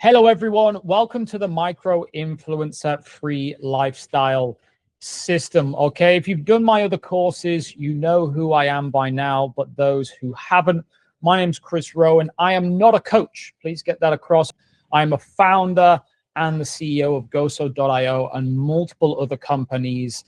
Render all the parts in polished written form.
Hello, everyone. Welcome to the Micro Influencer Free Lifestyle System. Okay, if you've done my other courses, you know who I am by now, but those who haven't, my name's Chris Rowan. I am not a coach. Please get that across. I'm a founder and the CEO of Goso.io and multiple other companies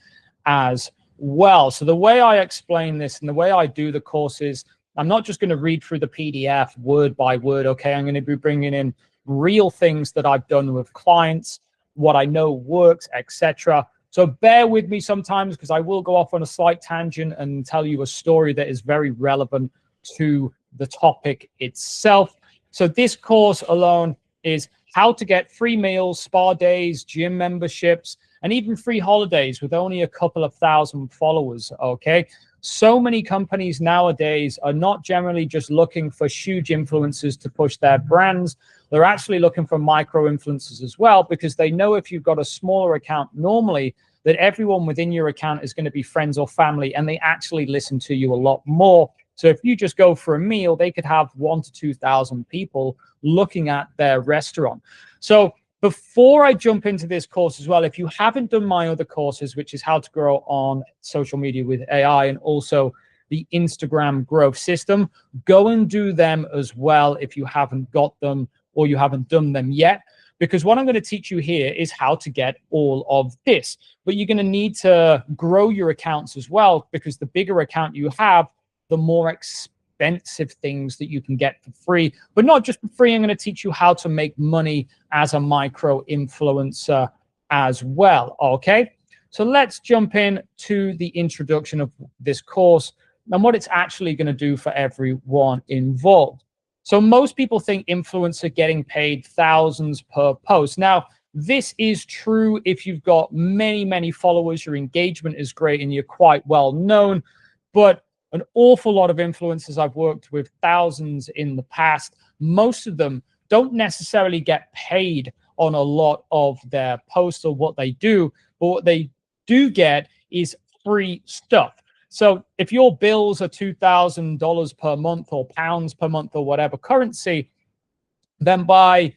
as well. So the way I explain this and the way I do the courses, I'm not just going to read through the PDF word by word. Okay, I'm going to be bringing in real things that I've done with clients, what I know works, etc. So bear with me sometimes because I will go off on a slight tangent and tell you a story that is very relevant to the topic itself. So this course alone is how to get free meals, spa days, gym memberships, and even free holidays with only a couple of thousand followers, okay? So many companies nowadays are not generally just looking for huge influencers to push their brands. They're actually looking for micro influencers as well, because they know if you've got a smaller account normally, that everyone within your account is going to be friends or family, and they actually listen to you a lot more. So if you just go for a meal, they could have 1,000 to 2,000 people looking at their restaurant. So before I jump into this course as well, if you haven't done my other courses, which is how to grow on social media with AI and also the Instagram growth system, go and do them as well if you haven't got them or you haven't done them yet. Because what I'm going to teach you here is how to get all of this. But you're going to need to grow your accounts as well, because the bigger account you have, the more expensive things that you can get for free. But not just for free, I'm going to teach you how to make money as a micro influencer as well. Okay, so let's jump in to the introduction of this course and what it's actually going to do for everyone involved. So most people think influencer getting paid thousands per post. Now, this is true if you've got many followers, your engagement is great, and you're quite well known. But an awful lot of influencers I've worked with, thousands in the past, most of them don't necessarily get paid on a lot of their posts or what they do, but what they do get is free stuff. So if your bills are $2,000 per month or pounds per month or whatever currency, then by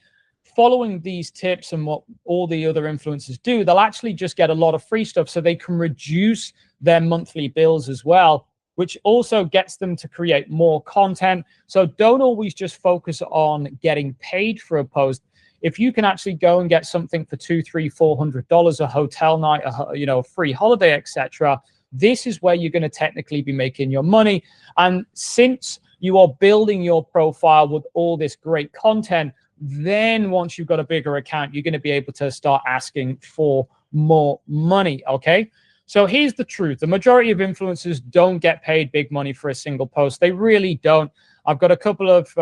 following these tips and what all the other influencers do, they'll actually just get a lot of free stuff so they can reduce their monthly bills as well, which also gets them to create more content. So don't always just focus on getting paid for a post. If you can actually go and get something for $200, $300, $400, a hotel night, a free holiday, etc., this is where you're going to technically be making your money. And since you are building your profile with all this great content, then once you've got a bigger account, you're going to be able to start asking for more money, okay? So here's the truth. The majority of influencers don't get paid big money for a single post. They really don't. I've got a couple of,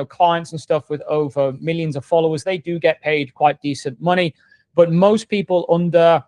clients and stuff with over millions of followers. They do get paid quite decent money, but most people under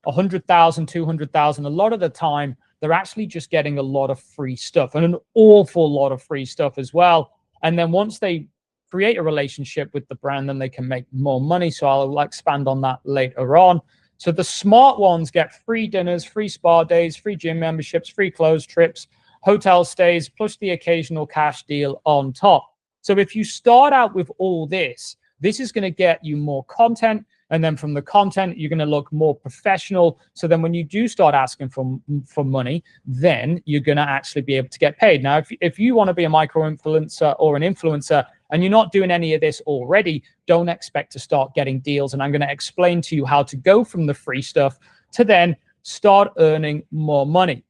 100,000, 200,000, a lot of the time, they're actually just getting a lot of free stuff and an awful lot of free stuff as well. And then once they create a relationship with the brand, then they can make more money. So I'll expand on that later on. So the smart ones get free dinners, free spa days, free gym memberships, free clothes trips, hotel stays, plus the occasional cash deal on top. So if you start out with all this, this is going to get you more content. And then from the content, you're going to look more professional. So then when you do start asking for money, then you're going to actually be able to get paid. Now, if you want to be a micro influencer or an influencer and you're not doing any of this already, don't expect to start getting deals. And I'm going to explain to you how to go from the free stuff to then start earning more money.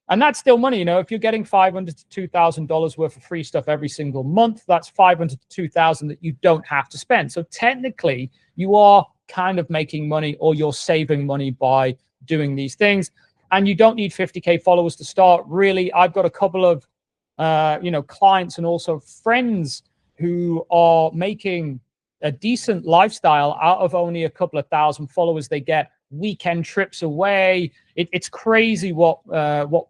And that's still money. If you're getting $500 to $2,000 worth of free stuff every single month, that's $500 to $2,000 that you don't have to spend. So technically, you are kind of making money, or you're saving money by doing these things. And you don't need 50K followers to start. Really, I've got a couple of, clients and also friends who are making a decent lifestyle out of only a couple of thousand followers. They get weekend trips away. It's crazy what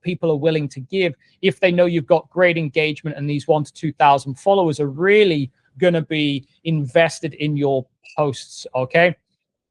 people are willing to give if they know you've got great engagement, and these 1,000 to 2,000 followers are really going to be invested in your posts. Okay,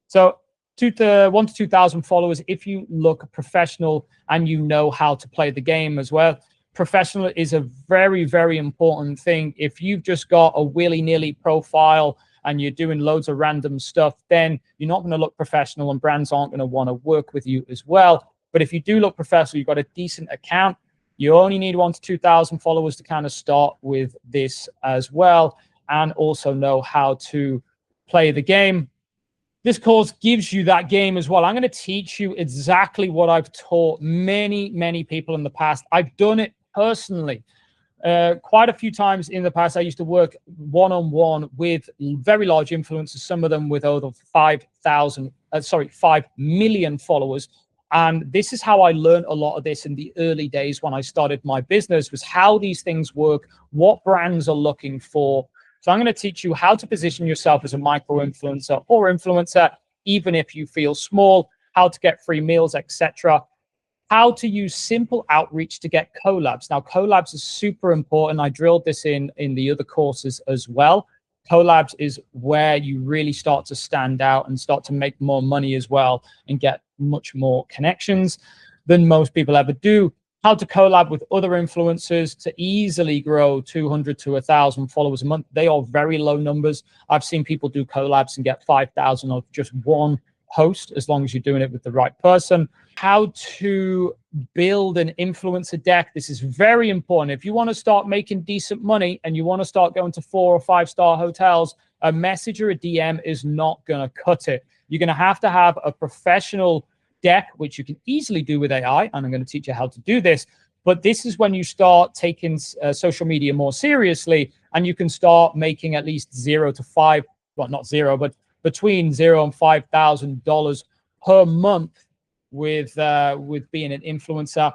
so 1,000 to 2,000 followers, if you look professional and you know how to play the game as well. Professional is a very important thing. If you've just got a willy-nilly profile and you're doing loads of random stuff, then you're not going to look professional and brands aren't going to want to work with you as well. But if you do look professional, you've got a decent account, you only need 1,000 to 2,000 followers to kind of start with this as well, and also know how to play the game. This course gives you that game as well. I'm going to teach you exactly what I've taught many people in the past. I've done it personally. Quite a few times in the past. I used to work one-on-one with very large influencers, some of them with over 5 million followers. And this is how I learned a lot of this in the early days when I started my business, was how these things work, what brands are looking for. So I'm going to teach you how to position yourself as a micro-influencer or influencer, even if you feel small, how to get free meals, etc. How to use simple outreach to get collabs. Now, collabs is super important. I drilled this in the other courses as well. Collabs is where you really start to stand out and start to make more money as well and get much more connections than most people ever do. How to collab with other influencers to easily grow 200 to 1,000 followers a month. They are very low numbers. I've seen people do collabs and get 5,000 of just one host, as long as you're doing it with the right person. How to build an influencer deck. This is very important. If you want to start making decent money and you want to start going to 4 or 5-star hotels, a message or a DM is not going to cut it. You're going to have a professional deck, which you can easily do with AI, and I'm going to teach you how to do this. But this is when you start taking social media more seriously, and you can start making at least 0 to 5, well, not 0, but between $0 and $5,000 per month with being an influencer.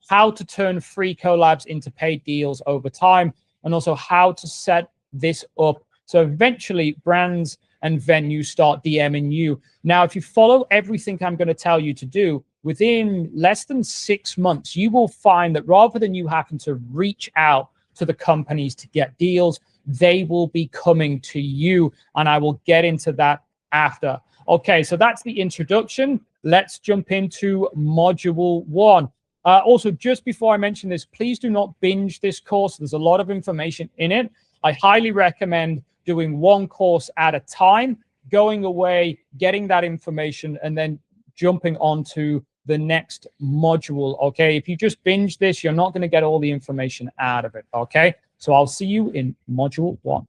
How to turn free collabs into paid deals over time, and also how to set this up so eventually brands and venues start DMing you. Now, if you follow everything I'm going to tell you to do, within less than 6 months, you will find that rather than you having to reach out to the companies to get deals, they will be coming to you. And I will get into that after. Okay, so that's the introduction. Let's jump into module 1. Also, just before I mention this, please do not binge this course. There's a lot of information in it. I highly recommend doing one course at a time, going away, getting that information, and then jumping onto the next module, okay? If you just binge this, you're not going to get all the information out of it, okay? So I'll see you in module 1.